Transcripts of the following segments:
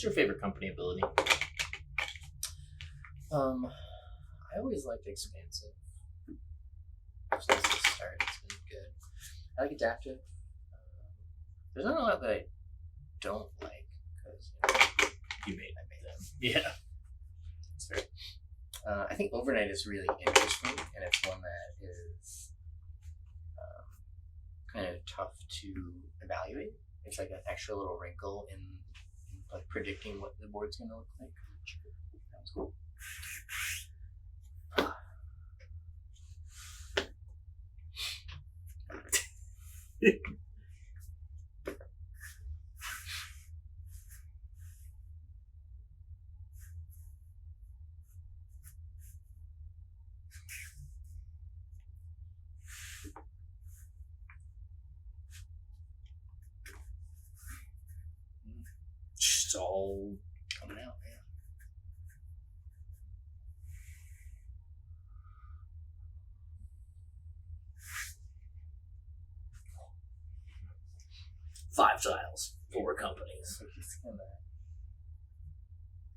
What's your favorite company ability? I always liked Expansive. Since the start, it's been good. I like Adaptive. There's not a lot that I don't like because You made I made them. Yeah. That's fair. I think Overnight is really interesting, and it's one that is kind of tough to evaluate. It's like an extra little wrinkle in like predicting what the board's going to look like. Sounds cool. It's all Coming out, man. five tiles, 4 companies. So he's gonna.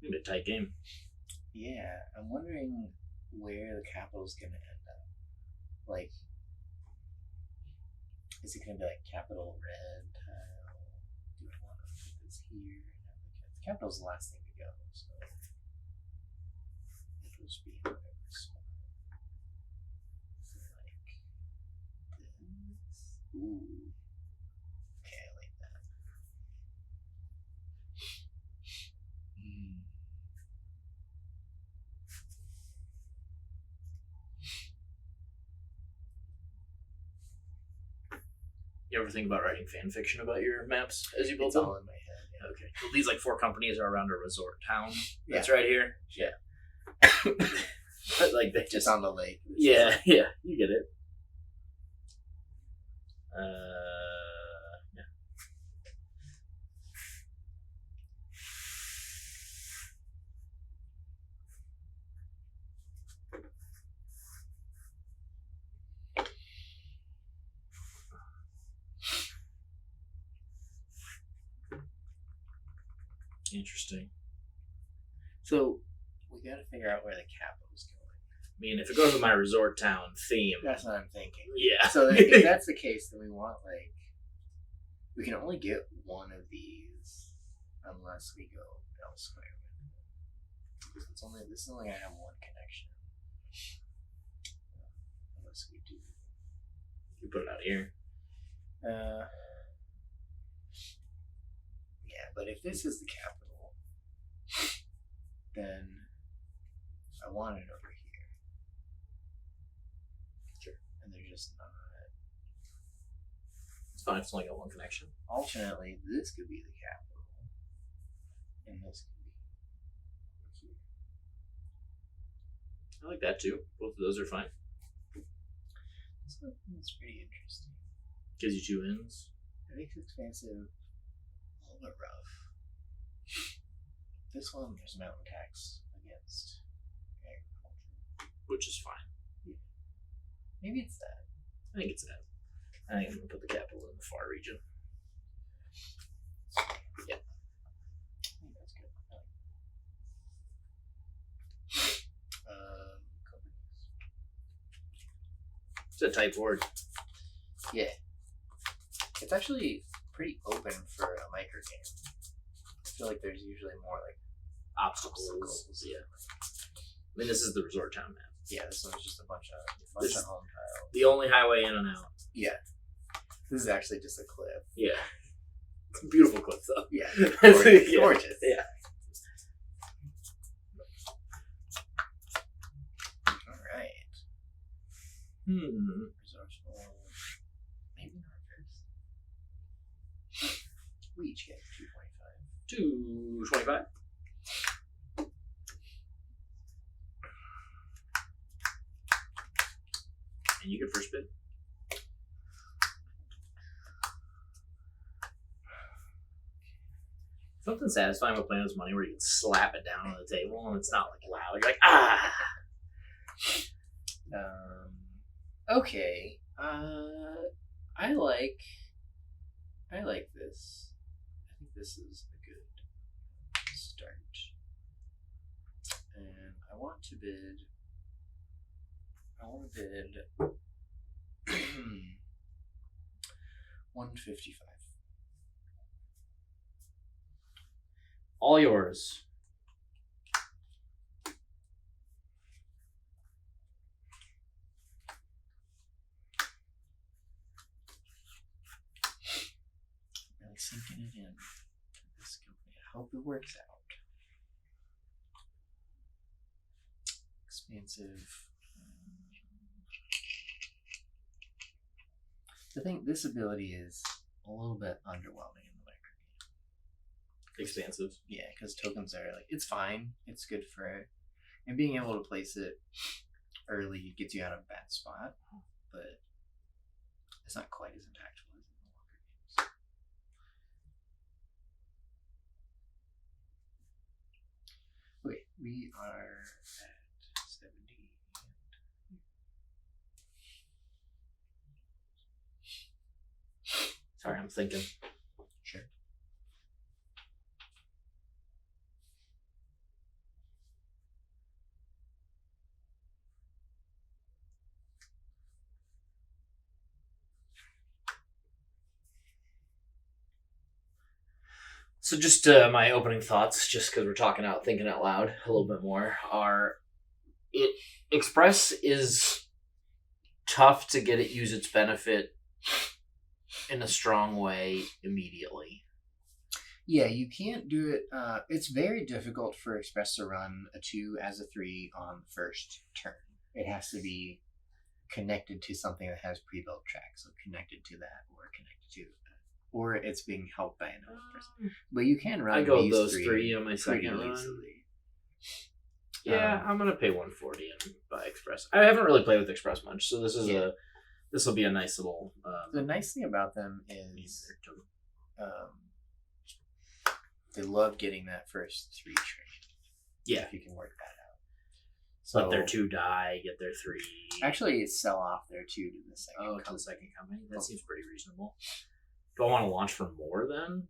It's a tight game. Yeah, I'm wondering where the capital's gonna end up. Like, is it gonna be like capital red tile? Do I want to put this here? The capital's the last thing to go, so it'll just be in whatever spot. So like this. Ooh. Okay, I like that. You ever think about writing fan fiction about your maps as you build It's them? all in my head. Yeah. Okay. Well, these like 4 companies are around a resort town. Yeah. That's right here. Yeah. But like they Just on the lake. Yeah, yeah, you get it. Yeah. Interesting. So we got to figure out where the capital's going. I mean, if it goes with my resort town theme, That's what I'm thinking. yeah. So if that's the case, then we want like we can only get one of these unless we go elsewhere. It's only this is only gonna have one connection. Unless we do. You put it out here. Yeah, but if this is the capital, then I want it over here. Sure. And they're just not. It's fine. It's only got one connection. Alternately, this could be the capital, and this could be over here. I like that too. Both of those are fine. So that's pretty interesting. Gives you 2 ends. It makes Expansive a little bit rough. This one, there's mountain tax against agriculture. Which is fine. Yeah. Maybe it's that. I think it's that. I think I'm going to put the capital in the far region. Yeah. I think that's good. Companies. It's a tight board. Yeah. It's actually pretty open for a micro game. I feel like there's usually more like Obstacles. Yeah. I mean, this is the resort town map. Yeah, this one's just a bunch of This- home tiles. The only highway in and out. Yeah. This is actually just a cliff. Yeah. It's a beautiful cliff, though. Yeah. Gorgeous. Gorgeous. Gorgeous. Yeah. Alright. Resourceful. Maybe not first. We each get 225. 225. And you get first bid. Something satisfying with playing with money where you can slap it down on the table and it's not like loud. You're like, ah! Okay. I like this. I think this is a good I want to bid 155. All yours. Really sinking it in to this company. I hope it works out. Expansive. I think this ability is a little bit underwhelming in the micro. Expansive. Yeah, because tokens are like, it's fine. It's good for it. And being able to place it early gets you out of a bad spot, but it's not quite as impactful as in the longer games. Okay, we are at 70. Sorry, I'm thinking. Sure. So just my opening thoughts, just because we're thinking out loud a little bit more, are Express is tough to get it use its benefit in a strong way immediately. Yeah, you can't do it. It's very difficult for Express to run a 2 as a 3 on the first turn. It has to be connected to something that has pre-built tracks, so connected to that, or connected to or it's being helped by another person. But you can run. I go these with those three on my pretty second run. easily. Yeah, I'm gonna pay 140 and buy Express. I haven't really played with Express much, so this will be a nice little. The nice thing about them is they love getting that first 3 train. Yeah, if you can work that out. So let their 2 die, get their 3. Actually, sell off their 2 to the second. To the second company. That seems pretty reasonable. Do I want to launch for more then?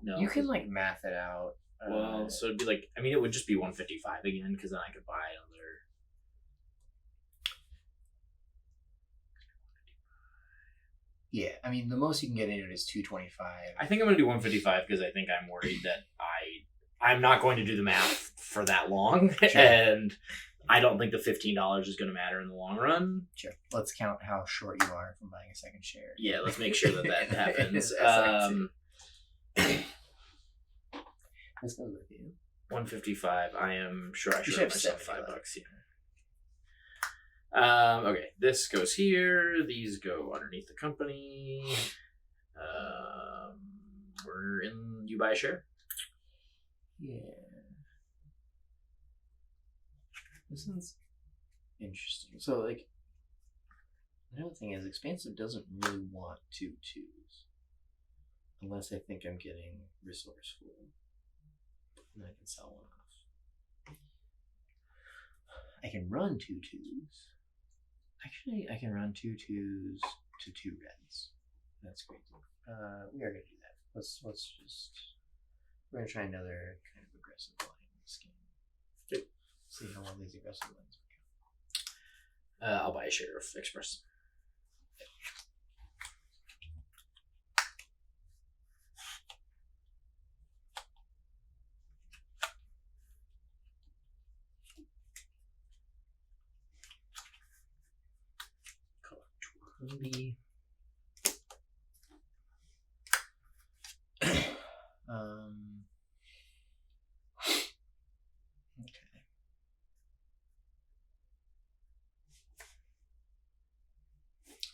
No. You can like math it out. Well, so it'd be like, I mean, it would just be 155 again, because then I could buy another. Yeah, I mean, the most you can get into it is 225. I think I'm going to do 155 because I think I'm worried that I'm not going to do the math for that long, sure. And I don't think the $15 is going to matter in the long run. Sure. Let's count how short you are from buying a second share. Yeah, let's make sure that happens. Let's go with you. 155. I am sure I should have myself $5 here. Okay, this goes here. These go underneath the company. You buy a share? Yeah. This one's interesting. So, like, another thing is, Expansive doesn't really want 2 2s. Unless I think I'm getting Resourceful. And I can sell one off. I can run 2 2s. Actually, I can run 2 2s to 2 reds. That's great. We are going to do that. Let's just... We're going to try another kind of aggressive line in this game. Okay. See how well these aggressive lines work out. I'll buy a share of Express. Maybe. Okay.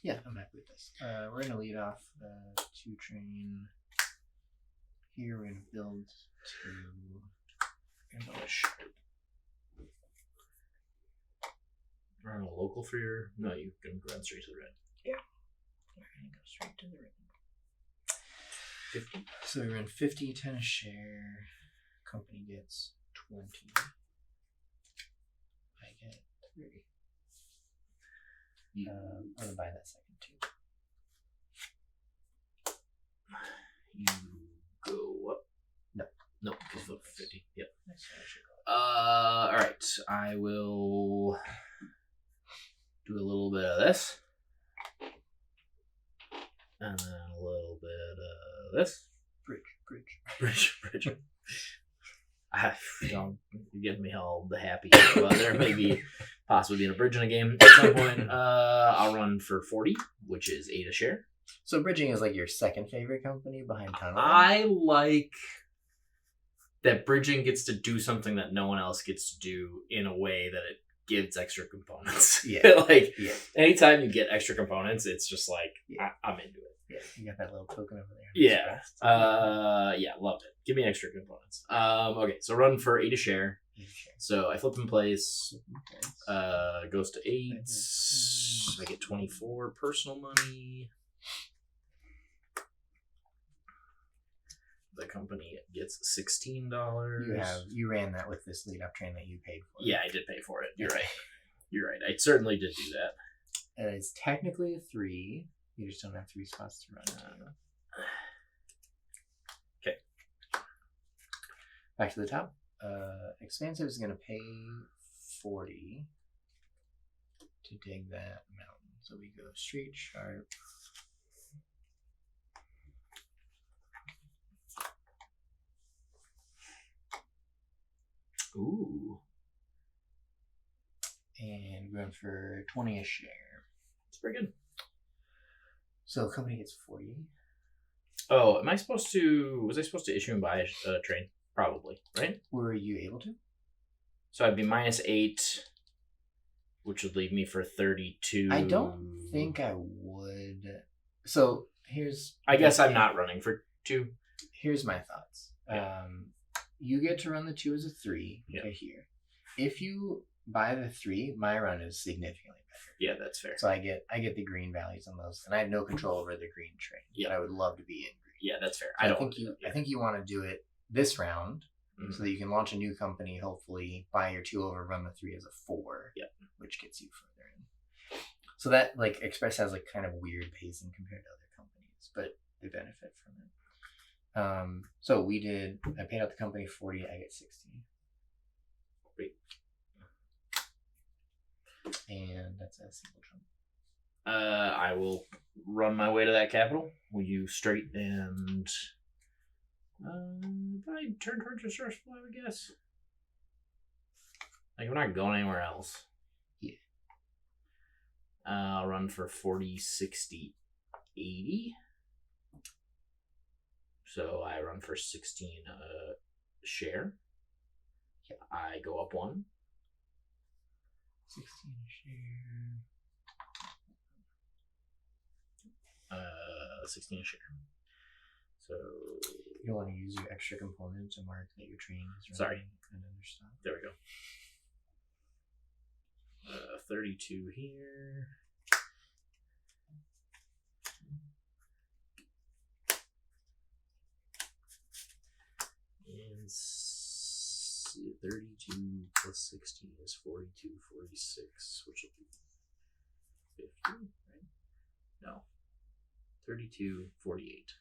Yeah, I'm happy with this. We're gonna lead off 2 train. Here we're gonna build to sharp. Run a local for your. No, you can run straight to the red. Yeah. We're gonna go straight to the red. 50. So we run 50, 10 a share. Company gets 20. I get 30. I'm gonna buy that second 2. You go up. No. No, because All right. I will do a little bit of this. And then a little bit of this. Bridge. You're getting me all the happy. Well, there may be possibly being a bridge in a game at some point. I'll run for 40, which is 8 a share. So bridging is like your second favorite company behind Tunnel. I like that bridging gets to do something that no one else gets to do in a way that it gives extra components. Yeah. Anytime you get extra components, it's just like, I'm into it. Yeah, you got that little token over there. Yeah. Loved it. Give me extra components. Okay, so run for 8 a share. So I flip in place. Goes to 8. I get 24 personal money. The company gets $16. You ran that with this lead up train that you paid for. Yeah, I did pay for it. You're right. I certainly did do that. It's technically a 3. You just don't have 3 spots to run. Okay. Back to the top. Expansive is going to pay 40 to dig that mountain. So we go straight, sharp. Ooh. And run for 20 a share. It's pretty good. So company gets 40. Oh, was I supposed to issue and buy a train? Probably, right? Were you able to? So I'd be -8, which would leave me for 32. I don't think I would. So I guess I'm not running for 2. Here's my thoughts. Yeah. You get to run the 2 as a 3 Yeah. here. If you buy the 3, my run is significantly better. Yeah, that's fair. So I get the green values on those, and I have no control over the green train. Yeah. But I would love to be in green. Yeah, that's fair. So I think you want to do it this round, so that you can launch a new company, hopefully buy your 2 over, run the 3 as a 4. Yep. Which gets you further in. So that Express has kind of weird pacing compared to other companies, but they benefit from it. So I paid out the company 40, I get 60. Great. And that's a single jump. I will run my way to that capital. Will you straight and probably turn towards Resourceful, I would guess. We're not going anywhere else. Yeah. I'll run for 40, 60, 80. So I run for 16 share. Yeah. I go up 1. 16 share. 16 share. So You don't want to use your extra component to mark that your train is Sorry. and then stop. there we go. 32 here. And 32 plus 16 is 42, 46, which will be 50, right? No. 32, 48.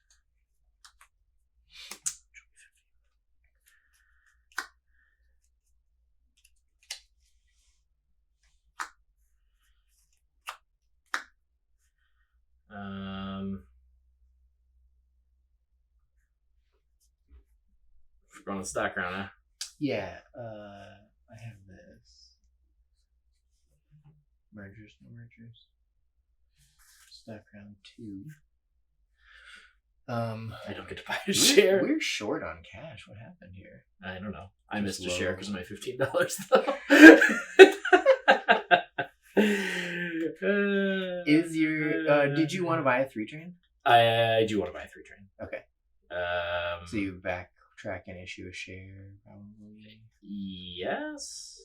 We're going to stock round, huh? Yeah, I have this. Mergers, no mergers. Stock round 2. I don't get to buy a share. We're short on cash. What happened here? I don't know. I Just missed a share low. because of my $15 though. Is your did you want to buy a 3 train? I do want to buy a 3 train. Okay. So you backtrack and issue a share, probably. Yes.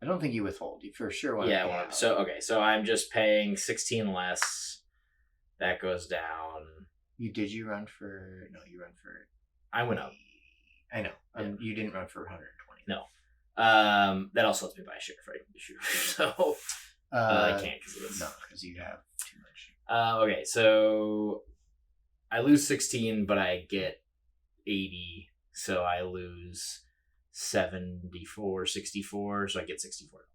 I don't think you withhold. You for sure want to. Yeah. pay out. So I'm just paying 16 less. That goes down. You run for you run for. I went up. I know. Yeah. You didn't run for 120. No. That also lets me buy a share if I issue. So I can't because of this. No, because you have too much. Okay, so I lose 16, but I get 80, so I lose $74.64, so I get $64.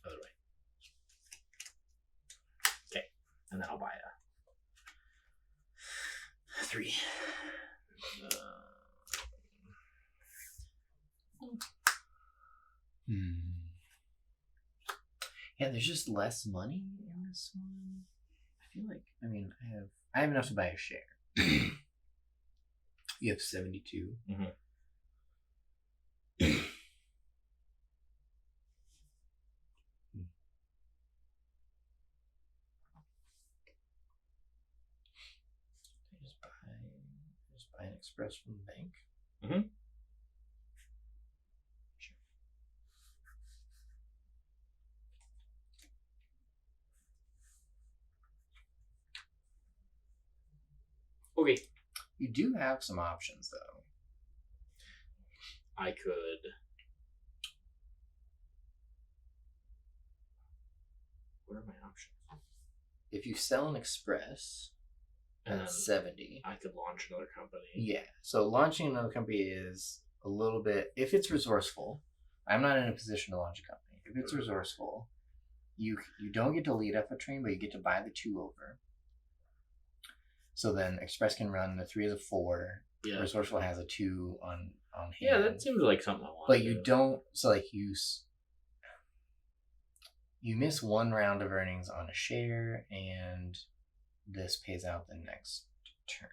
Other way. Okay, and then I'll buy a 3. Yeah, there's just less money in this one. I feel like, I have enough to buy a share. You have 72. Mm-hmm. Just buy an express from the bank. Mm-hmm. Sure. Okay. You do have some options, though. I could. What are my options? If you sell an express at 70, I could launch another company. Yeah. So launching another company is a little bit. If it's resourceful, I'm not in a position to launch a company. If it's resourceful, you don't get to lead up a train, but you get to buy the 2 over. So then Express can run the 3 as a 4. Yeah. Resourceful has a 2 on hand. Yeah, that seems like something I want. But you don't. So like you miss 1 round of earnings on a share, and this pays out the next turn.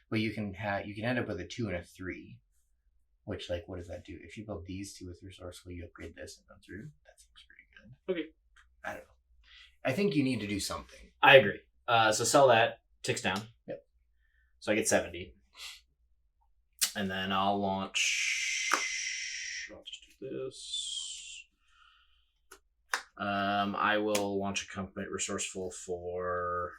But you can end up with a 2 and a 3, which, like, what does that do? If you build these 2 with Resourceful, you upgrade this and run through. That seems pretty good. Okay. I don't know. I think you need to do something. I agree. So sell that, ticks down. Yep. So I get 70. And then I'll launch. I'll just do this. I will launch a company, Resourceful, for.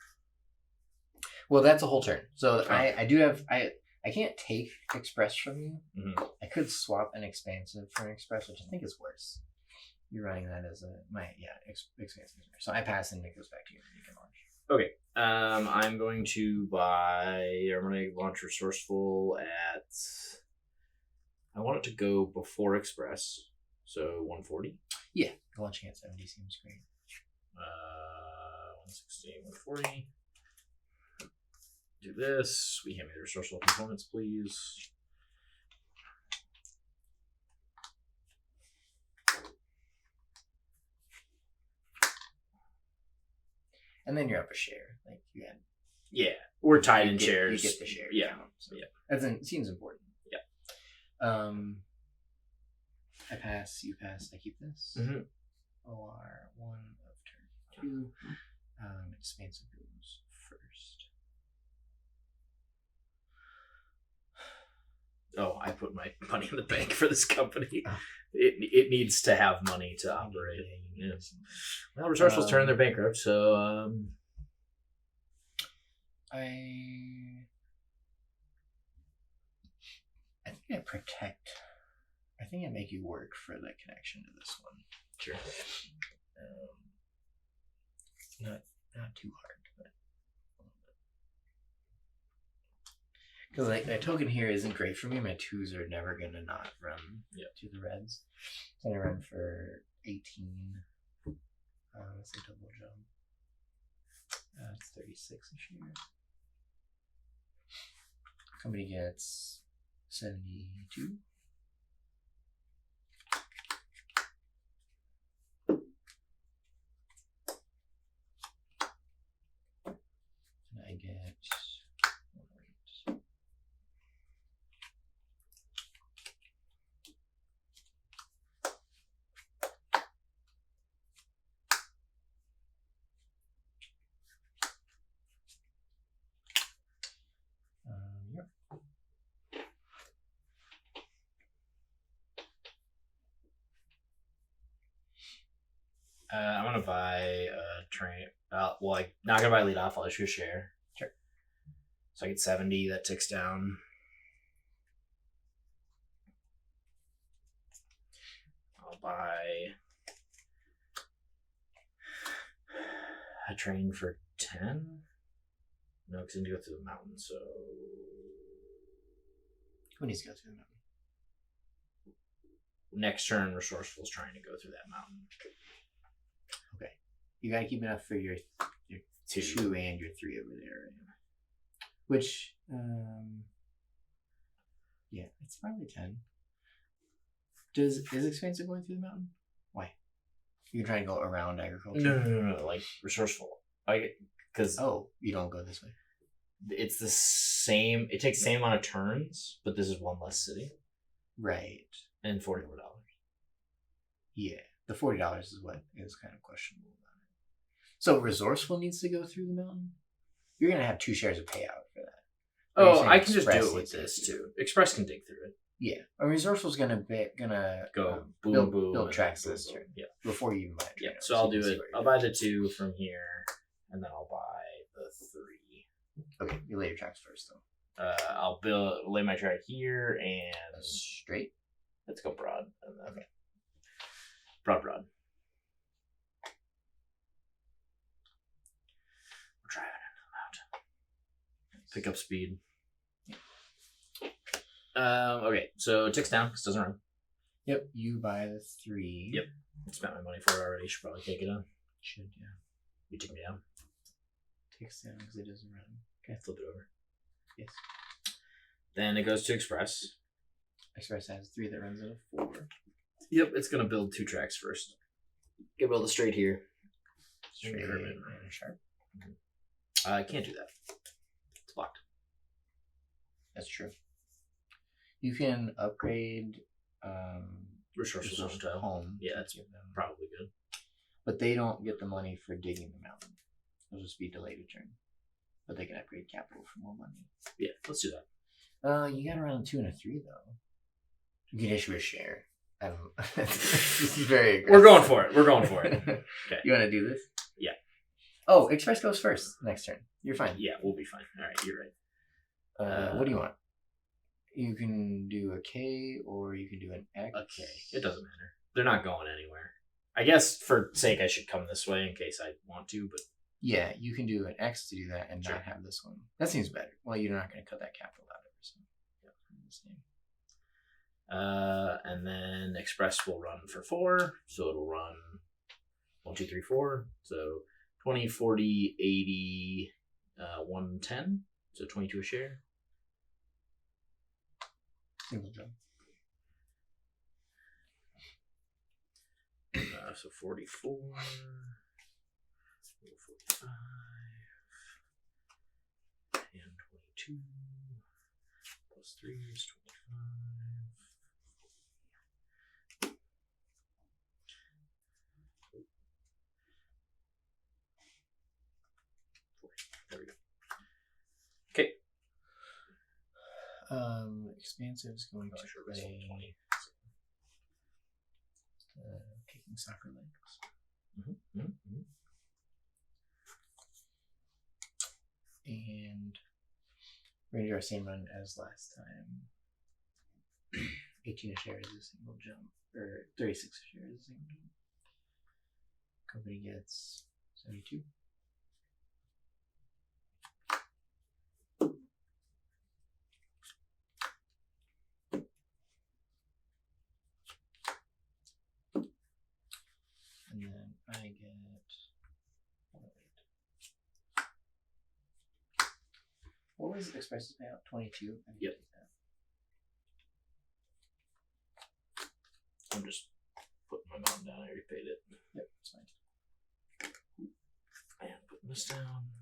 Well, that's a whole turn. So I do have I can't take Express from you. Mm-hmm. I could swap an Expansive for an Express, which I think is worse. You're running that as Expansive. So I pass and it goes back to you, and you can launch. Okay. I'm going to launch Resourceful at. I want it to go before Express, so 140. Yeah, launching at 70 seems great. 160, 140. Do this. We hand me the resourceful components, please. And then you're up a share. Like you had. Yeah, we're tied in shares. You get the share. Yeah, count, so yeah. It seems important. Yeah. I pass. You pass. I keep this. Mm-hmm. OR 1 of turn 2. Expansive goes first. Oh, I put my money in the bank for this company. Oh. It needs to have money to operate. Yes. Well, Resourceful's turning their bankrupt, so I think I protect. I think I make you work for the connection to this one. Sure. Not too hard, but because like my token here isn't great for me. My 2s are never gonna not run to the reds. So I run for 18. Let's say double jump. It's 36 a share. Company gets 72. And I get. I'm gonna buy a train. Well, I'm not gonna buy lead off. I'll issue a share. Sure. So I get 70. That ticks down. I'll buy a train for 10. No, because I need to go through the mountain, so... Who needs to go through the mountain? Next turn, Resourceful's trying to go through that mountain. Okay. You gotta keep enough for your 2 and your 3 over there. Right? Which, yeah, it's probably 10. Is Expansive going through the mountain? Why? You're trying to go around agriculture? No. Like, Resourceful. Because... Oh, you don't go this way? It's the same... It takes the same amount of turns, but this is one less city. Right. And $40 more. Yeah. The $40 is what is kind of questionable about it. So Resourceful needs to go through the mountain? You're going to have 2 shares of payout for that. Oh, I can just do it with this, too. Express can dig through it. Yeah. A Resourceful's going to go build tracks this turn. Yeah. Before you even buy it. Yeah, so I'll do it. I'll buy the 2 from here, and then I'll buy the 3. Okay, you lay your tracks first, though. I'll lay my track here, and... Straight? Let's go broad. And then, okay. Broad. We're driving into the mountain. Pick up speed. Okay, so it ticks down because it doesn't run. Yep, you buy the 3. Yep. I spent my money for it already. Should probably take it on. Should, yeah. You took me down. Takes down because it doesn't run. Okay, flip it over. Yes. Then it goes to Express. Express has 3 that runs at a 4. Yep, it's going to build 2 tracks first. Gonna build a straight here. Straight and a sharp. I can't do that. It's blocked. That's true. You can upgrade Resourceful to home. Yeah, that's probably good. But they don't get the money for digging the mountain. They'll just be delayed a turn. But they can upgrade capital for more money. Yeah, let's do that. You got around a 2 and a 3 though. You can issue a share. This is very aggressive. We're going for it. Okay. You want to do this? Yeah. Oh, Express goes first next turn. You're fine. Yeah, we'll be fine. All right, you're right. What do you want? You can do a K or you can do an X. A K. It doesn't matter. They're not going anywhere. I guess for sake I should come this way in case I want to, but... Yeah, you can do an X to do that and Sure. not have this one. That seems better. Well, you're not going to cut that capital out of it. So. And then Express will run for 4, so it'll run 1, 2, 3, 4. So 20, 40, 80, 110. So 22 a share. Single jump. So 44, 45, and 22, plus 3 is 25. There we go. Okay. Expansive is going to Sure, play kicking soccer legs. And we're going to do our same run as last time. 18 a share is a single jump, or 36 a share is a single jump. Company gets 72. And then I get... What was Express's payout? 22? Yep. I'm just putting my amount down. I already paid it. Yep, that's fine. And putting this down.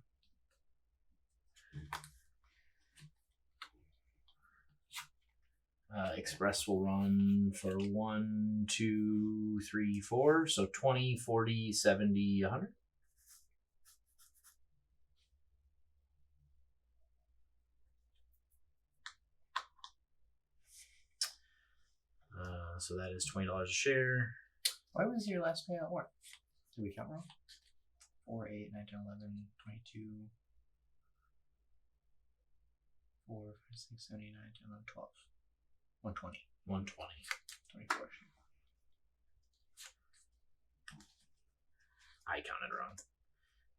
Express will run for 1, 2, 3, 4. So 20, 40, 70, 100. So that is $20 a share. Why was your last payout what? Did we count wrong? 4, 8, 9, 10, 11, 22, 4, 5, 6, 7, 8, 9, 10, 11, 12. 120. 120. 24. I counted wrong,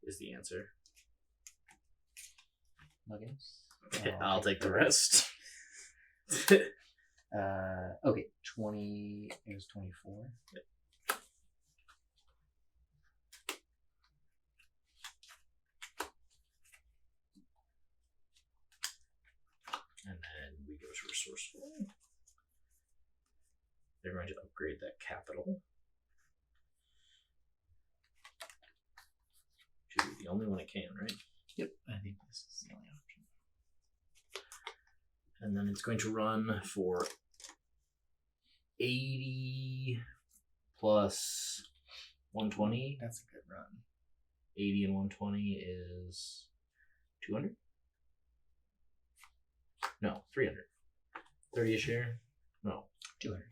is the answer. nuggets. I'll take the rest. Okay, 20. It was 24. Yep. And then we go to Resourceful. They're going to upgrade that capital to be the only one it can, right? Yep, I think this is the only option. And then it's going to run for 80 plus 120. That's a good run. 80 and 120 is 200? No, 300. 30 a share? No. 200.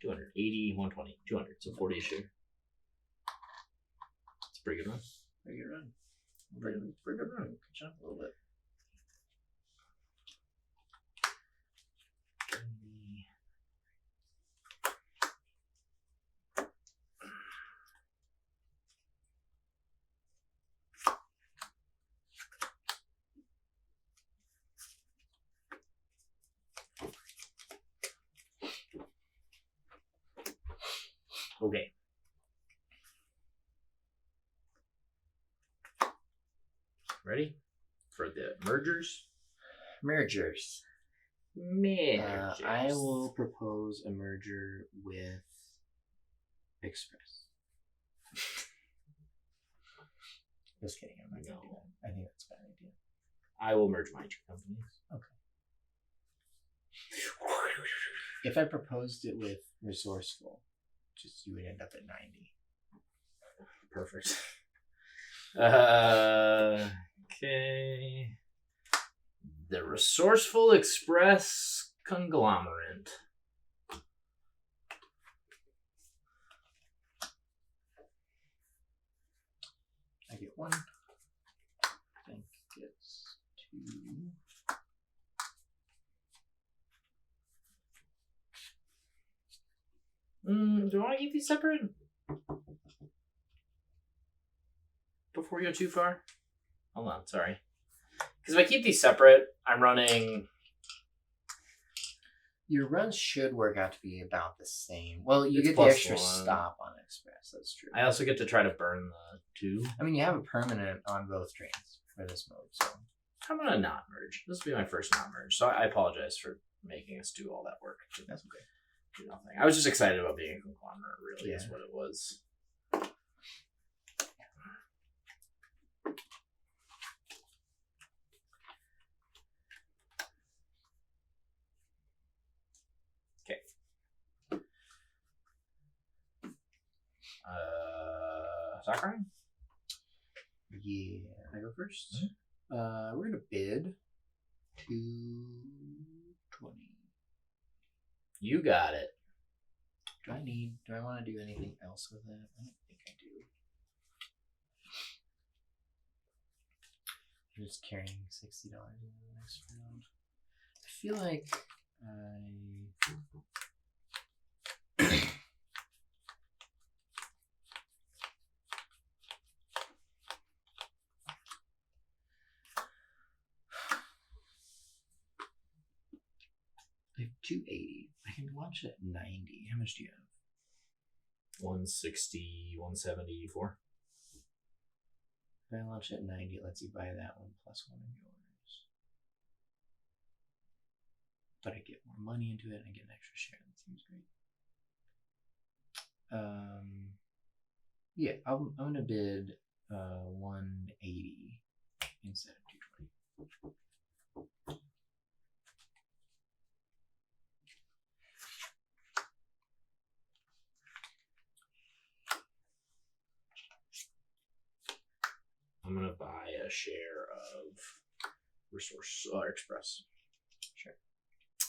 200. 80, 120. 200. So 40 a share. It's a pretty good run. Pretty good run. Pretty good run. Catch up a little bit. Okay. Ready for the mergers? Mergers. I will propose a merger with Express. Just kidding. I'm not going to do that. I think that's a bad idea. I will merge my two companies. Okay. If I proposed it with Resourceful, just you would end up at 90. Perfect. Okay. The Resourceful Express Conglomerate. I get 1. Bank gets 2. Do I want to keep these separate? Before we go too far? Hold on, sorry. Because if I keep these separate, I'm running... Your runs should work out to be about the same. Well, you It's get the plus extra 1. stop on Express. That's true. I also get to try to burn the 2. I mean, you have a permanent on both trains for this mode, so... I'm going to not merge. This will be my first not merge. So I apologize for making us do all that work. That's okay. Do nothing. I was just excited about being a conglomerate, really, Yeah. is what it was. Okay. Sakurai? Yeah, I go first. We're gonna bid 220. You got it. Do I want to do anything else with it? I don't think I do. I'm just carrying $60 into the next round. I feel like I have 280. I can launch it at 90. How much do you have? 160, 174. If I launch it at 90, it lets you buy that one plus 1 of yours. But I get more money into it and I get an extra share. That seems great. Yeah, I'm gonna bid 180 instead of 220. I'm going to buy a share of Express. Sure.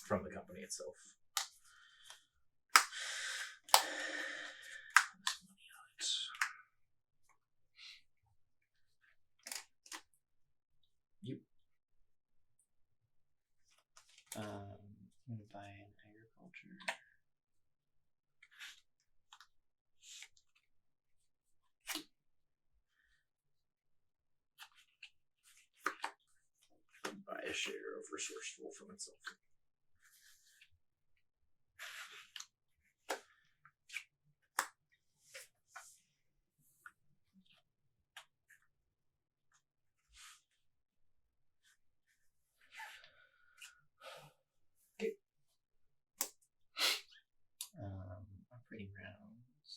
From the company itself. You. I'm going to buy an agriculture. share of Resourceful for myself. Upgrading rounds.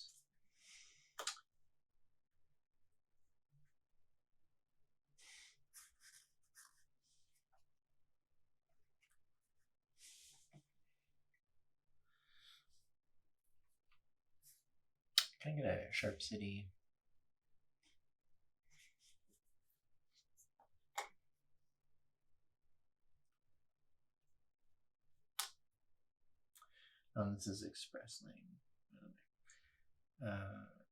Can I get a Sharp City? Oh, this is Express Lane.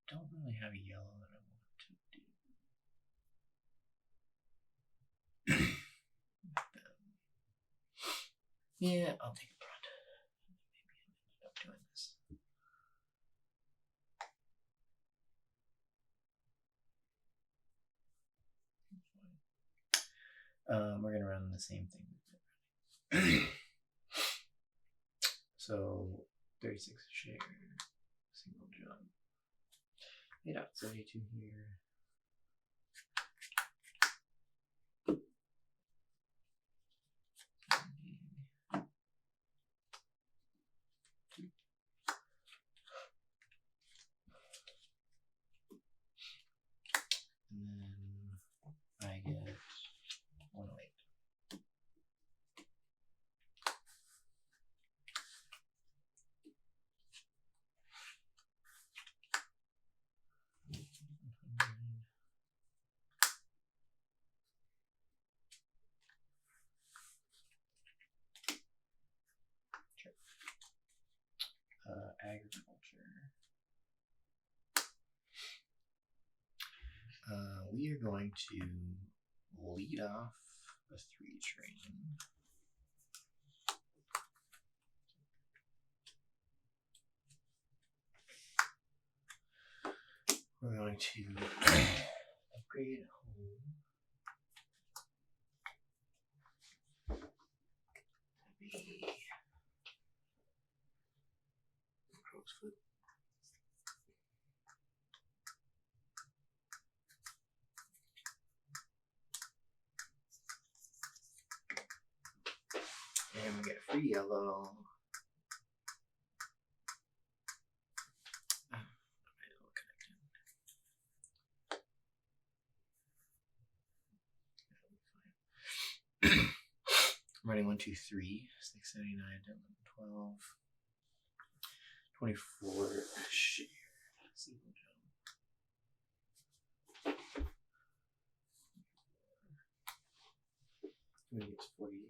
Don't really have a yellow that I want to do. Yeah, I'll take a brunt. Maybe I ended up doing this. We're gonna run the same thing. So 36 a share, single jump. 8.72 here. And then I get 108. Agriculture. We are going to lead off a 3 train. We're going to upgrade home. Be Rosefoot. And we get free yellow. I'm running 1, 2, 3, 6, 79, 11, 12, 24 share. Single jump. I think it's 48.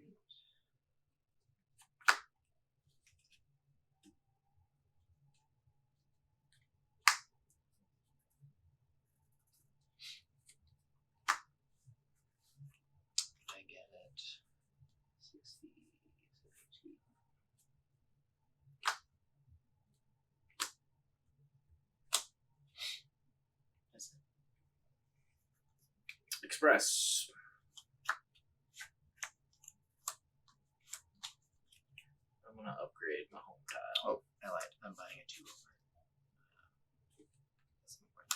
I get it. 60, 72. That's it. Express. I'm gonna upgrade my home tile. Oh, I lied. I'm buying a 2 over. That's important.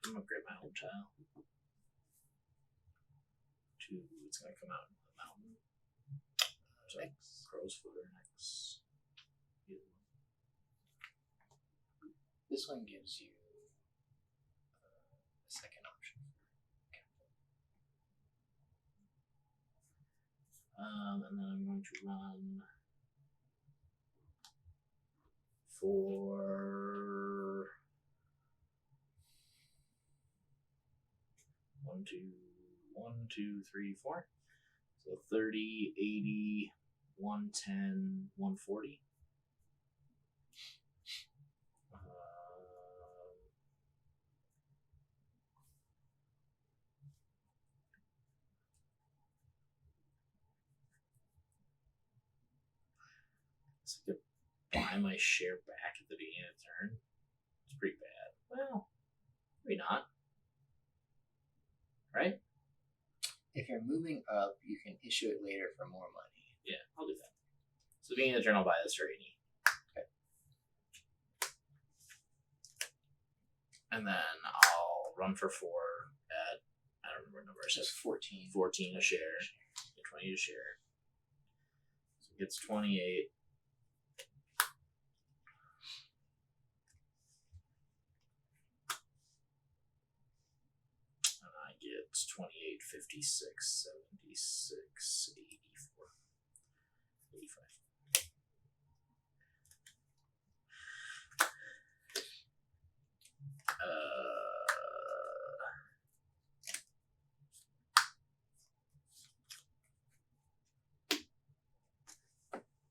I'm gonna upgrade my home tile. 2, it's gonna come out in the mountain. So Next. Crow's Foot next. This one gives you a second option. And then I'm going to run for 1, 2, 3, 4. So 30, 80, 110, 140. buy my share back at the beginning of the turn. It's pretty bad. Well, maybe not. Right? If you're moving up, you can issue it later for more money. Yeah, I'll do that. So, beginning of the turn, I'll buy this for 80. Okay. And then I'll run for 4 at, I don't remember what number it says. 14. 14 a share. 20 a share. So it gets 28. And I get 28, 56, 76, 84, 85.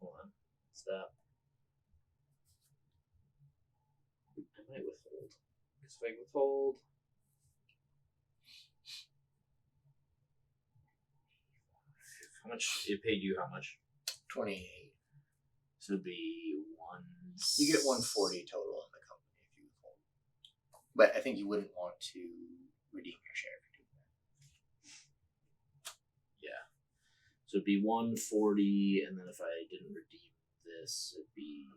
Hold on. Stop. I might withhold. Because if I withhold. How much? It paid you how much? 28. So it'd be 1. You get 140 total in the company if you withhold. But I think you wouldn't want to redeem your share if you do that. Yeah. So it'd be 140, and then if I didn't redeem this, it'd be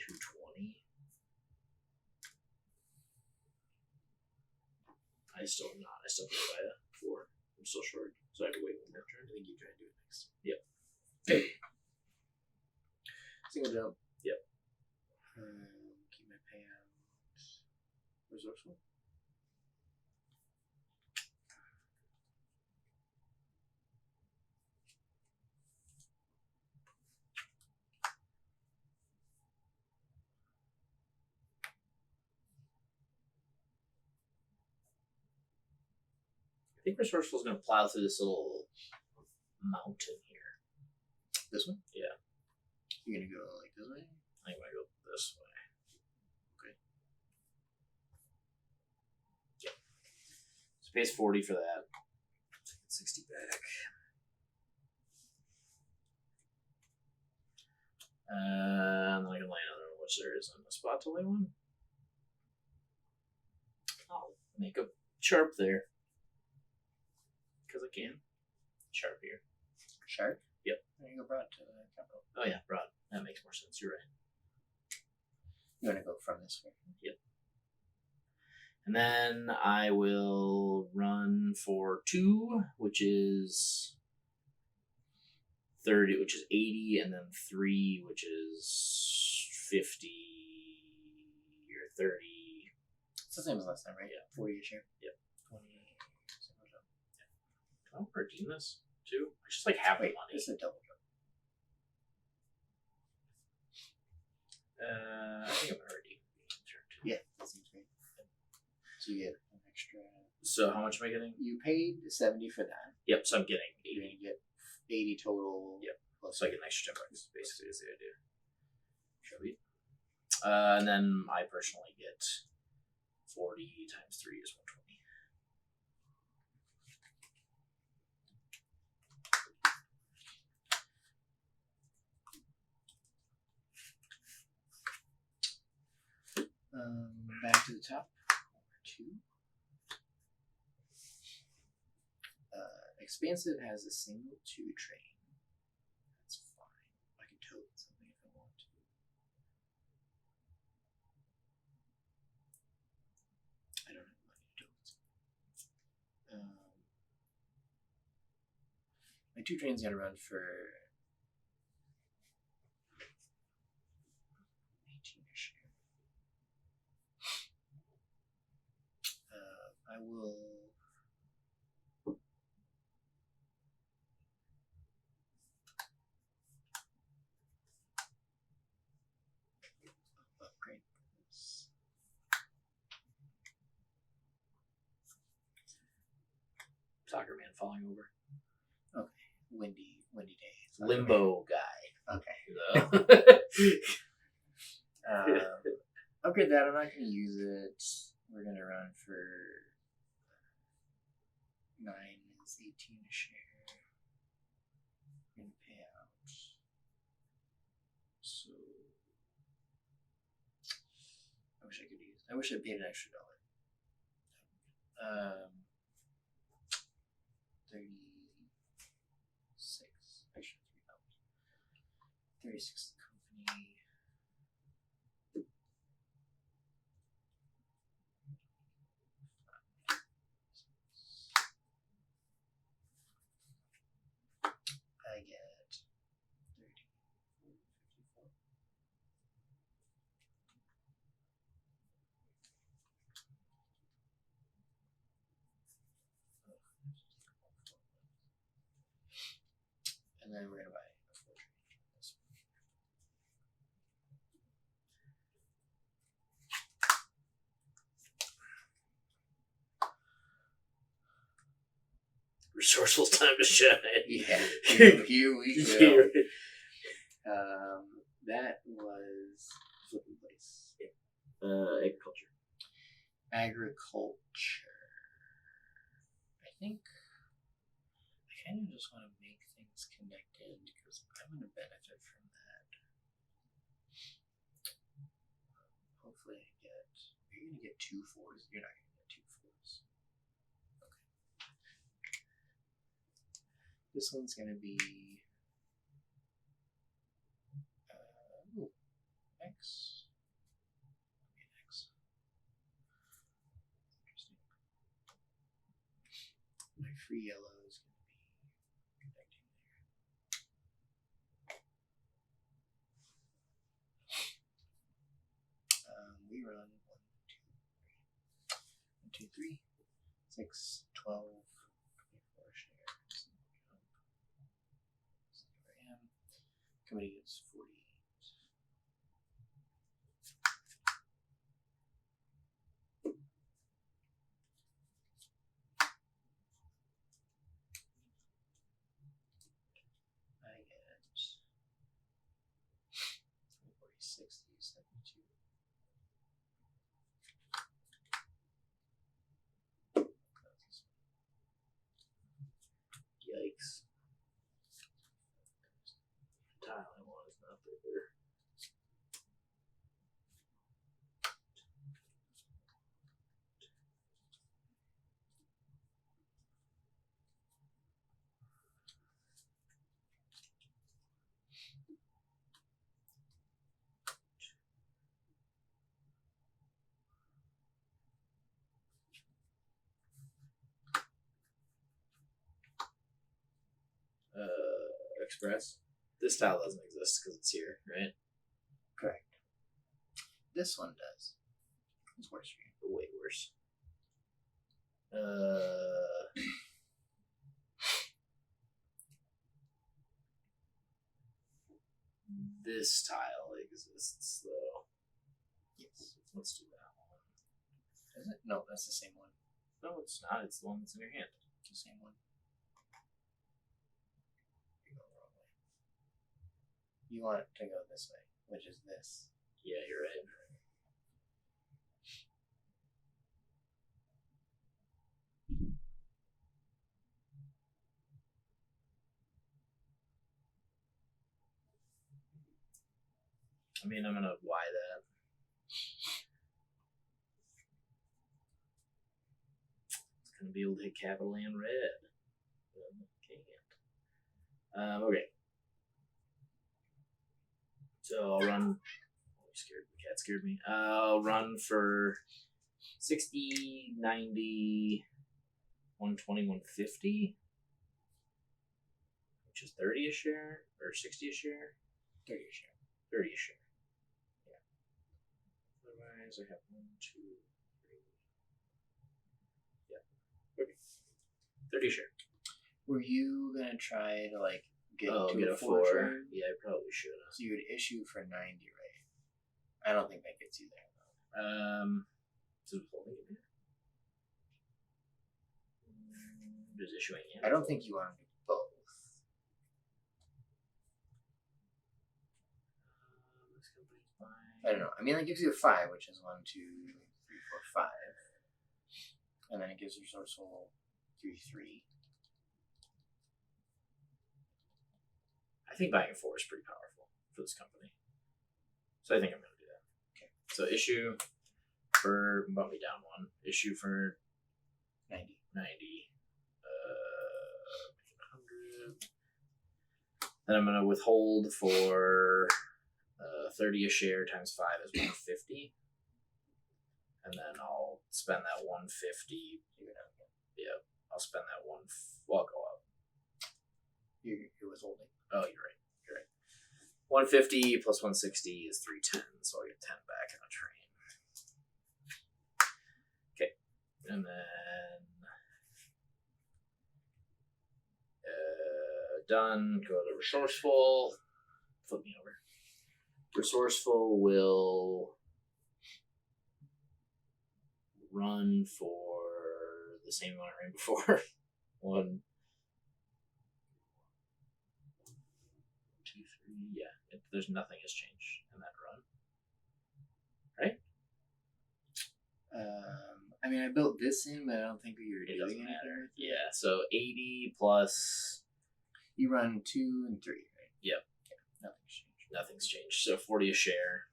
220. I still am not. I still have to buy that 4. I'm still short, so I have to wait one more turn. I think you try to do it next. Yep. Single jump. Yep. Keep my payout. Resourceful. I think Resourceful is going to plow through this little mountain here. This one? Yeah. You're going to go like this way? I think I'm going to go this way. Okay. Yep. So pays 40 for that. 60 back. And then I can lay another one, which there isn't a spot to lay one. I'll make a sharp there. Because I can. Sharp here. Sharp? Yep. There you go, broad to the capital. Oh yeah, broad. That makes more sense. You're right. You want to go from this way? Yep. And then I will run for 2, which is 30, which is 80, and then 3, which is 50 or 30. It's the same as last time, right? Yeah. 40 a share. Yep. 20. Single jump. Can I redeem this too? I just like have the money. This is a double jump. I think I'm gonna redeem turn 2. Yeah, that seems great. So you get an extra. So how much am I getting? You paid 70 for that. Yep. So I'm getting You're 80. gonna get 80 total. Yep. Plus So I get an extra 10 bucks. Basically, is the idea. Sweet. And then I personally get 40 times 3 is 120. Back to the top. 2. Expansive has a single 2 train. That's fine. I can tote something if I want to. I don't have money to tote something. My 2 trains gotta run for 18 a share. I will. Upgrade this. Soccer man falling over. Okay, windy day. Limbo guy. Okay. Upgrade that. I'm not gonna use it. We're gonna run for 9 is 18 a share. We're gonna pay out. So I wish I paid an extra $1. 36. Extra $3. 36 the company. I get 30, 40, 54. And then we're gonna buy a 4 trade on this one. Resourceful time to shine. Yeah, here we go. That was flipping place. Agriculture. Agriculture. I think I kind of just want to make things connected because I'm going to benefit from that. Hopefully I get... Are you going to get 2 4s? You're not going to get 2 4s. Okay. This one's going to be... X. X. Interesting. My free yellow is going to be connecting there. We run 1, 2, 3, 6, 12, 24 shares. So here I am. Committee is 48. I get 40, 60, 72. Yikes. The tile I want is not there. Express. This tile doesn't exist because it's here, right? Correct. This one does. It's worse for you. Way worse. This tile exists though. Yes. Let's do that one. Is it? No, that's the same one. No, it's not. It's the one that's in your hand. It's the same one. You're going the wrong way. You want it to go this way, which is this. Yeah, you're right. I mean, I'm gonna Y that. It's gonna be able to hit capital and red. Can't. Okay. So I'll run. Oh, the cat scared me. I'll run for 60, 90, 120, 150, which is 30 a share or 60 a share. 30 a share. 30 a share. Yeah. Otherwise, I have 1, 2, 3. Yeah. Okay. 30 a share. Were you gonna try to like get a 4? Turn? Yeah, I probably should have. So you would issue for 90, right? I don't think that gets you there though. So holding it here. Does issuing in? I don't think you want to do both. This company's fine. I don't know. I mean, it gives you a 5, which is 1, 2, 3, 4, 5, and then it gives Resourceful 3, 3. I think buying a 4 is pretty powerful for this company. So I think I'm going to do that. Okay. So issue for bump me down one. Issue for 90. 90. 100. Then I'm gonna withhold for 30 a share times 5 is 150. And then I'll spend that 150. Yeah, I'll spend that one. Well, I'll go up. You're withholding. Oh, you're right. 150 plus 160 is 310, so I'll get 10 back in a train. Okay, and then done. Go to Resourceful. Flip me over. Resourceful will run for the same amount I ran before. 1, 2, 3. Yeah, there's nothing has changed in that run. Right? I mean, I built this in, but I don't think you're It doing doesn't anything. matter. Yeah, so 80 plus. You run 2 and 3, right? Yep. Yeah, nothing's changed. Nothing's changed. So 40 a share.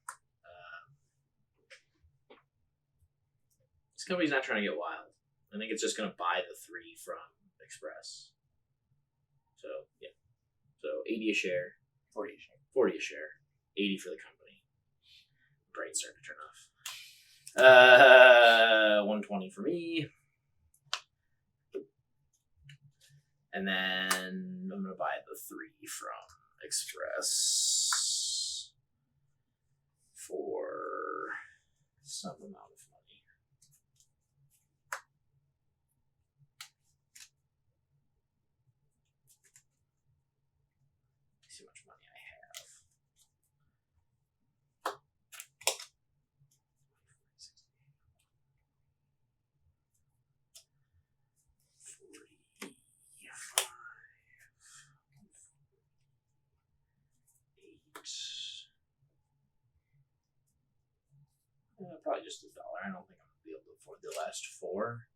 This company's not trying to get wild. I think it's just going to buy the 3 from Express. So, yeah. So 80 a share. 40 a share. 40 a share. 80 for the company. Brain's starting to turn off. 120 for me. And then I'm going to buy the 3 from Express for some amount of money. Let's see how much money I have. Probably just $1. I don't think I'm going to be able to afford the last 4,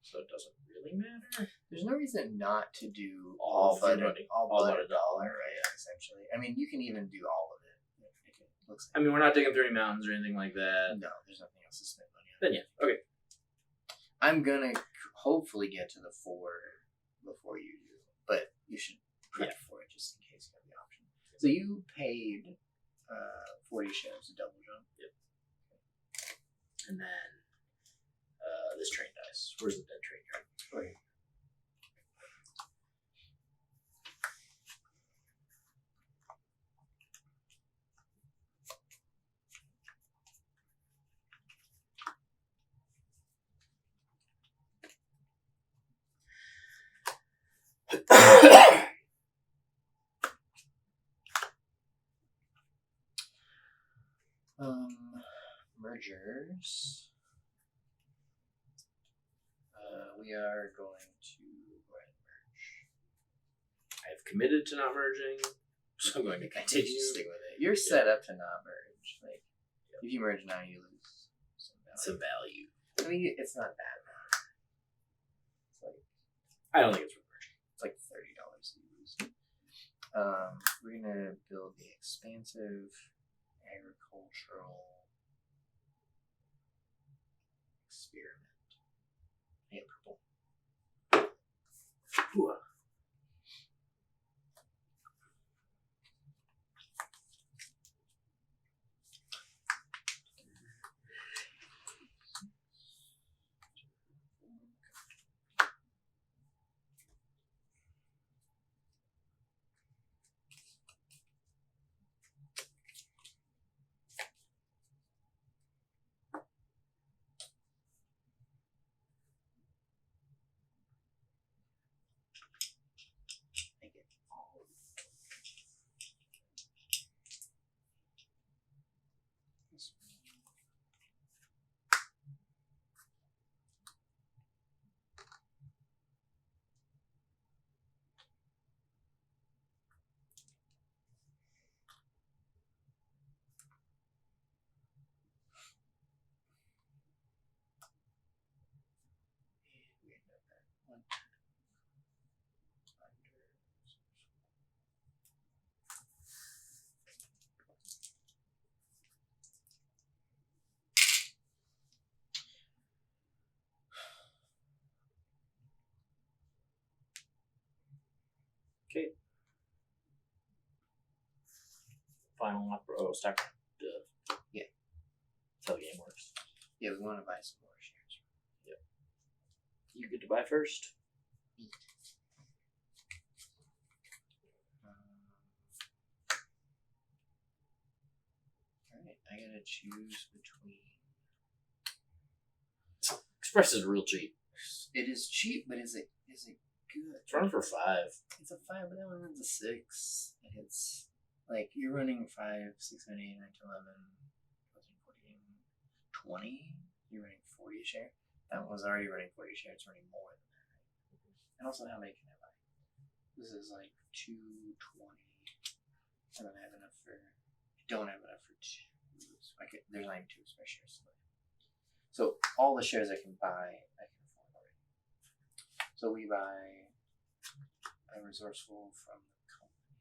so it doesn't really matter. There's no reason not to do All but money. all All but but a $1, dollar, right? Essentially. I mean, you can even do all of it. If it looks I mean, we're not digging through any mountains or anything like that. no, there's nothing else to spend money on. Then yeah, okay. I'm gonna hopefully get to the 4 before you do, but you should prep for it just in case you have the option. So you paid 40 shares a double jump. Yep. And then this train dies. Where's the dead train card? Right. Mergers. We are going to go ahead and merge. I have committed to not merging, so I'm going to continue. Just stick with it. You're set up to not merge. Like, if you merge now, you lose some value. Some value. I mean, it's not that bad. It's like I don't think it's worth merging. it's like $30 you lose. We're gonna build the expansive agricultural experiment. Yeah, purple. Ooh. Final offer. Oh, stock. Yeah. That's how the game works. Yeah, we want to buy some more shares. You get to buy first. Alright, I gotta choose between. Express is real cheap. It is cheap, but is it good? It's running for 5. It's a 5, but that one runs a 6. It's like you're running 5, 6, 7, 8, 9, 10, 11, 13, 14, 20. You're running 40 a share. That one was already running 40 a share. It's running more than that, right? And also, how many can I buy? This is like 220. I don't have enough for. I don't have enough for 2. So there's not even 2 express shares to buy. So all the shares I can buy, I can afford already. So we buy a Resourceful from the company.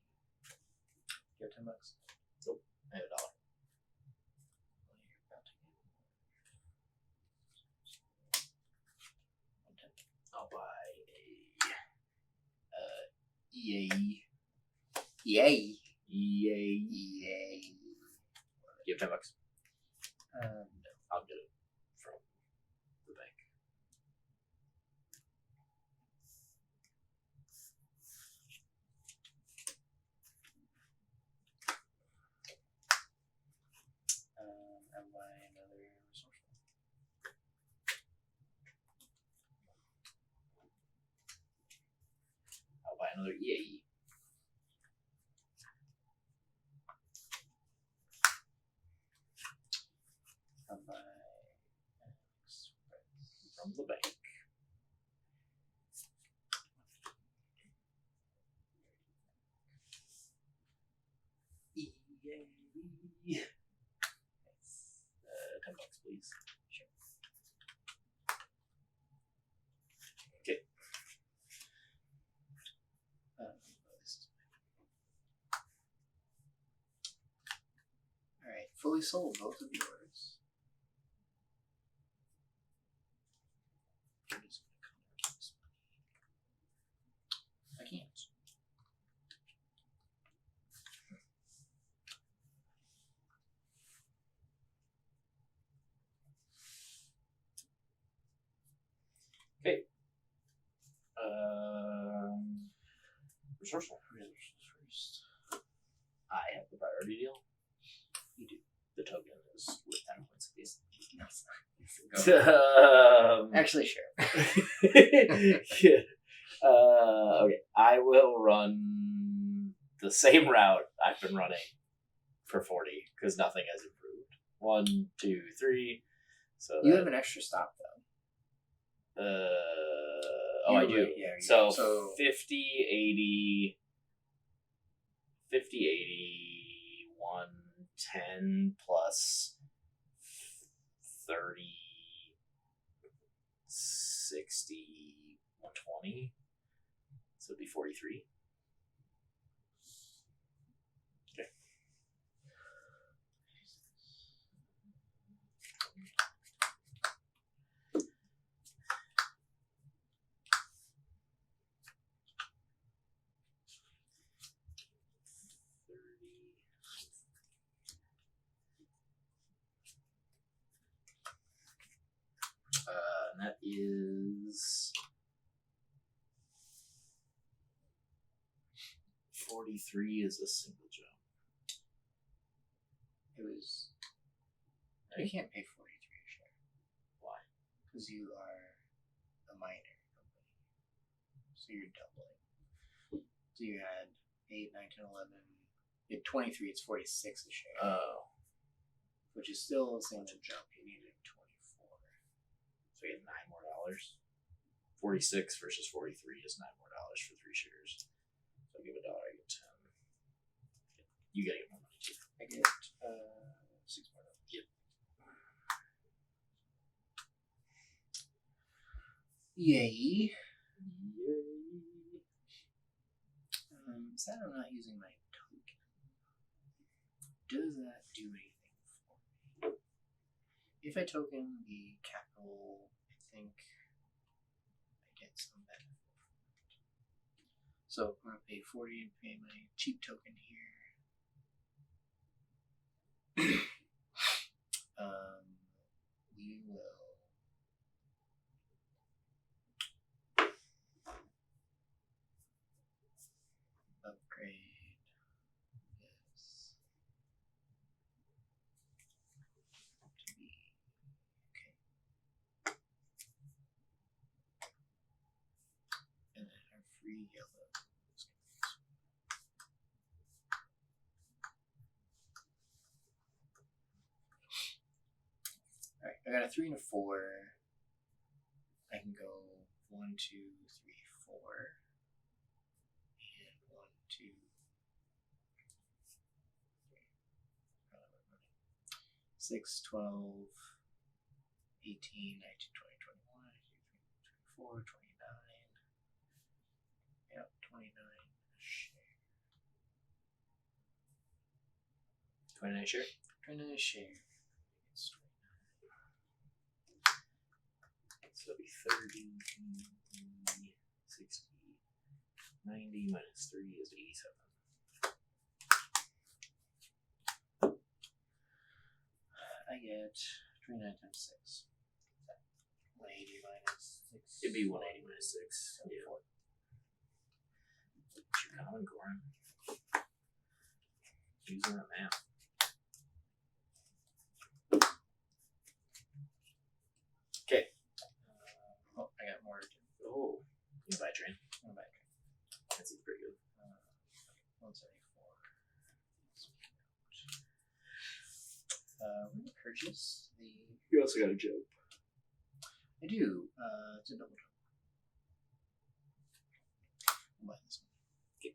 You have $10? Nope. I have $1. Well, you're about to get $110. I'll buy a EAE. Yay! EAE. Yay! You have $10. No. I'll get it from the bank. I'll buy another Resourceful. I'll buy another EAE. I'll buy Express. From the bank. EAE. $10, please. Sure. Okay. This is Alright, fully sold, both of yours. I'm just gonna convert this money. I can't. Okay. Resourceful. First. I have the priority deal. You do. The token is worth 10 points apiece. No, it's not. Go. Actually, sure. Yeah. Okay. I will run the same route I've been running for 40 because nothing has improved. 1, 2, 3. So You have an extra stop though. I do. Right, yeah, so, so 50, 80, 110 plus 30, 60, 120. So it'd be 43. Okay. And that is 43 is a single jump. it was. You can't pay 43 a share. Why? Because you are a minor company. So you're doubling. So you had 8, 9, 10, 11. You had 23, it's 46 a share. Oh. Which is still a single jump. You needed 24. So you get $9 more. 46 versus 43 is $9 more for 3 shares. So I give $1, I get 10. You gotta get more money too. I get $6 more. Yep. Yay. Yay. Sad I'm not using my token. Does that do anything for me? If I token the capital, I think I get some benefit from it. So I'm gonna pay 40 and pay my cheap token here. We will upgrade this to be okay. And then our free yellow is going to be this one. Alright, I got a 3 and a 4. I can go 1, 2, 3, 4. And 1, 2, 6, 12, 18, 19, 20, 21, 24, 29. Yep, 29. Share. 29 share. 29 share. It's 29. So it'll be 30, 60, 90 minus 3 is 87. I get 29 times 6. 180 minus 6. It'd be 180 minus 6. 74. Yeah. What's your common core? Using that math. Okay. I got more to do. Oh, you buy a train. I'm back. That seems pretty good. 174. We're going to purchase the. You also got a joke. I do. It's a double jump. I'll buy this one.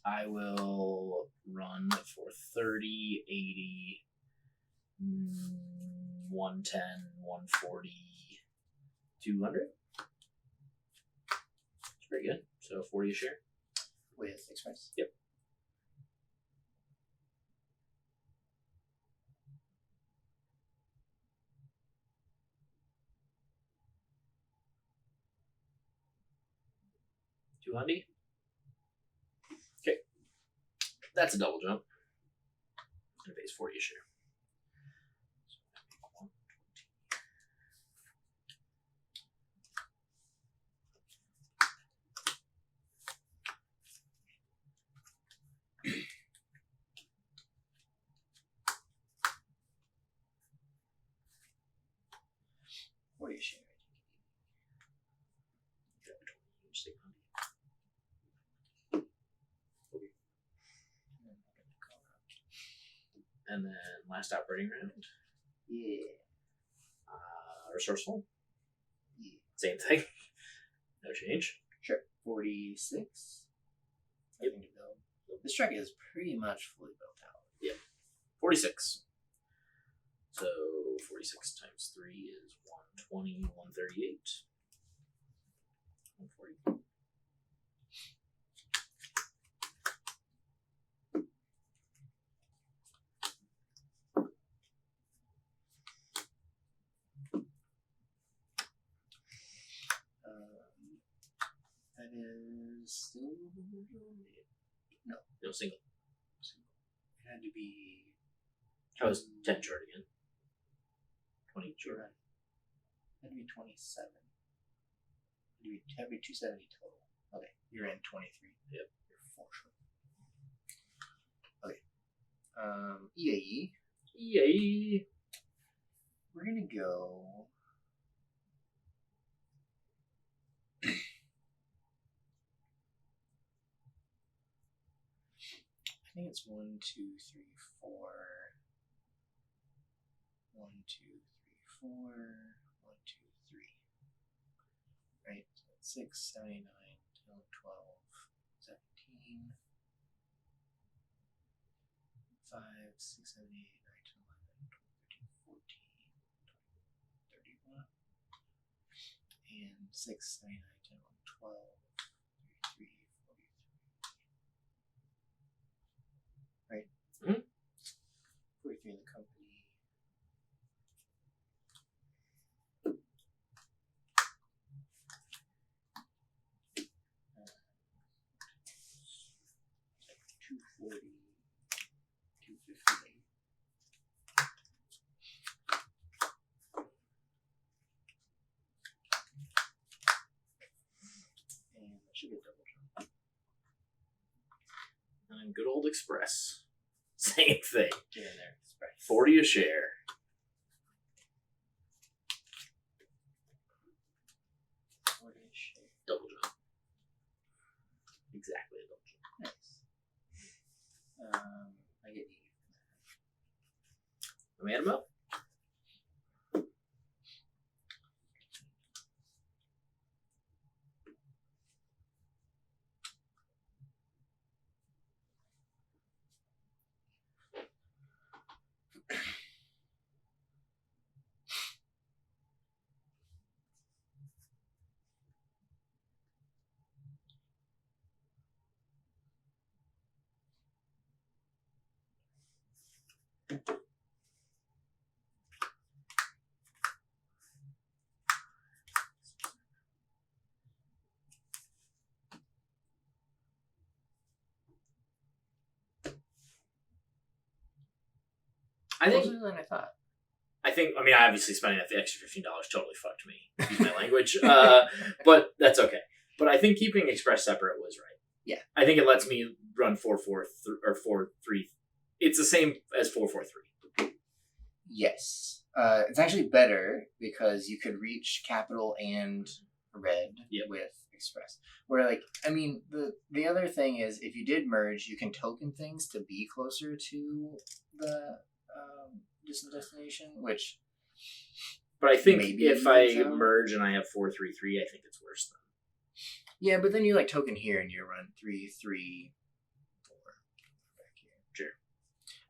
I will run for 30, 80, 110, 140, 200. It's pretty good. So 40 a share. With expense? Yep. $200. Okay. That's a double jump. And it pays 40 a share. So 40 a share. And then last operating round. Yeah. Resourceful. Yeah. Same thing. No change. Sure. 46. Yep. Nothing to build. This track is pretty much fully built out. Yep. 46. So 46 times 3 is 120, 138. 140. That is still No single. It had to be. I was 10 short again. 20 short. It had to be 27. It had to be 270 total. Okay, you're in 23. Yep. You're 4 short. Okay. EAE. Yay! We're gonna go. I think it's 1, 2, 3, 4. 1, 2, 3, 4. 1, 2, 3. Right? So that's 6, 7, 8, 9, 10, 12, 17. 5, 6, 7, 8, 9, 10, 11, 12, 13, 14, 31. And 6, 7, 8, 9, 10, 11, 12, 33, 43. Right? Mm-hmm. 43 in the company. 240, 250. And that should be a double jump. And good old Express. Same thing. Get in there, Express. 40 a share. Double jump. Exactly a double jump. Nice. I get 80. Let me add them up. I think Closer than I thought. I mean, obviously spending that extra $15 totally fucked me. Excuse my language. But that's okay. But I think keeping Express separate was right. Yeah. I think it lets me run 4-4 or 4-3. It's the same as 4-4-3. Yes. It's actually better because you could reach capital and red with Express. Where, like, I mean, the other thing is if you did merge, you can token things to be closer to the distant destination, which. But I think maybe if I so. merge and I have 4-3-3, I think it's worse than. Yeah, but then you like token here and you run 3-3-4 back here. Sure.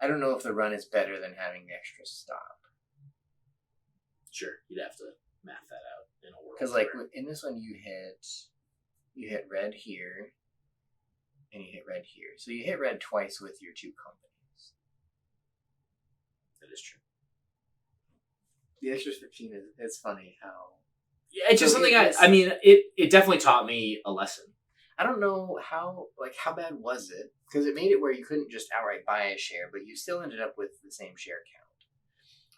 I don't know if the run is better than having the extra stop. Sure, you'd have to math that out in a world. Because like in this one, you hit red here, and you hit red here. So you hit red twice with your two companies. That is true. The extra 15 is it's funny how. Yeah, it's just something I mean, it definitely taught me a lesson. I don't know how bad was it? Because it made it where you couldn't just outright buy a share, but you still ended up with the same share count.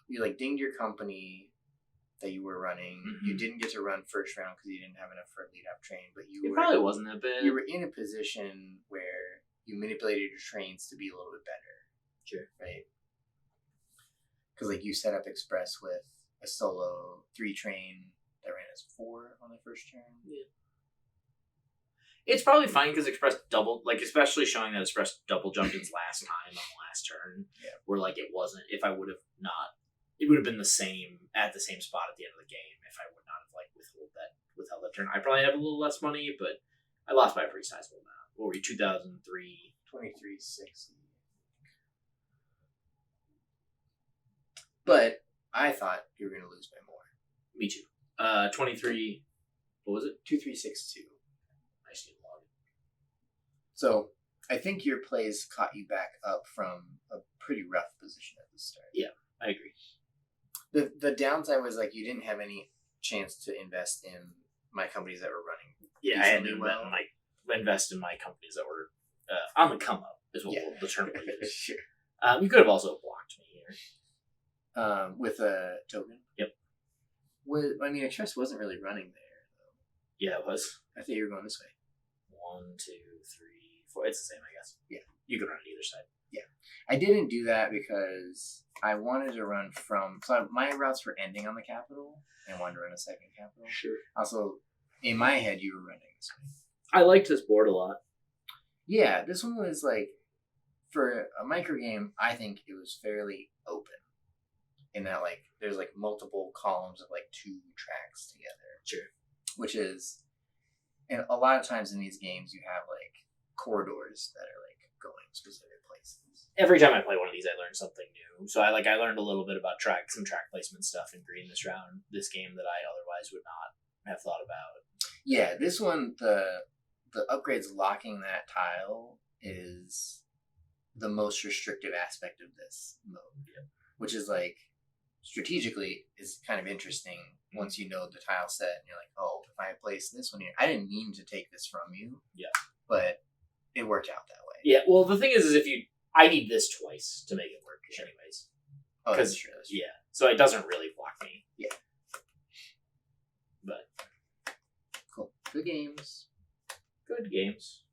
You like dinged your company that you were running. Mm-hmm. You didn't get to run first round because you didn't have enough for a lead up train, but it probably wasn't that bad. You were in a position where you manipulated your trains to be a little bit better. Sure. Right? Because like you set up Express with a solo 3 train that ran as 4 on the first turn. Yeah. It's probably fine because Express doubled, like especially showing that Express double jumped its last time on the last turn. Yeah. Where like it wasn't. If I would have not, it would have been the same spot at the end of the game. If I would not have like withheld that turn, I probably have a little less money, but I lost by a pretty sizable amount. What were you? 2003. 2360. But I thought you were going to lose by more. Me too. 23. What was it? 2362. I just need to log it. So I think your plays caught you back up from a pretty rough position at the start. Yeah, I agree. The downside was like you didn't have any chance to invest in my companies that were running. Yeah, I had to invest in my companies that were on the come up. Is what the term we use. Sure. You could have also blocked me here. With a token. Yep. Express wasn't really running there. Yeah, it was. I thought you were going this way. 1, 2, 3, 4. It's the same, I guess. Yeah. You could run on either side. Yeah. I didn't do that because I wanted to run so my routes were ending on the capital and wanted to run a second capital. Sure. Also, in my head, you were running this way. I liked this board a lot. Yeah, this one was like, for a micro game, I think it was fairly open. In that, like, there's like multiple columns of like 2 tracks together. Sure. Which is, and a lot of times in these games, you have like corridors that are like going specific places. Every time I play one of these, I learn something new. So I learned a little bit about some track placement stuff in Green this game that I otherwise would not have thought about. Yeah, this one, the upgrades locking that tile is the most restrictive aspect of this mode. Yeah. Which is like, strategically is kind of interesting once you know the tile set and you're like, oh, if I place this one here, I didn't mean to take this from you. Yeah. But it worked out that way. Yeah, well, the thing is if I need this twice to make it work, anyways. Oh, that's true. Yeah, so it doesn't really block me. Yeah. But cool. Good games. Good games.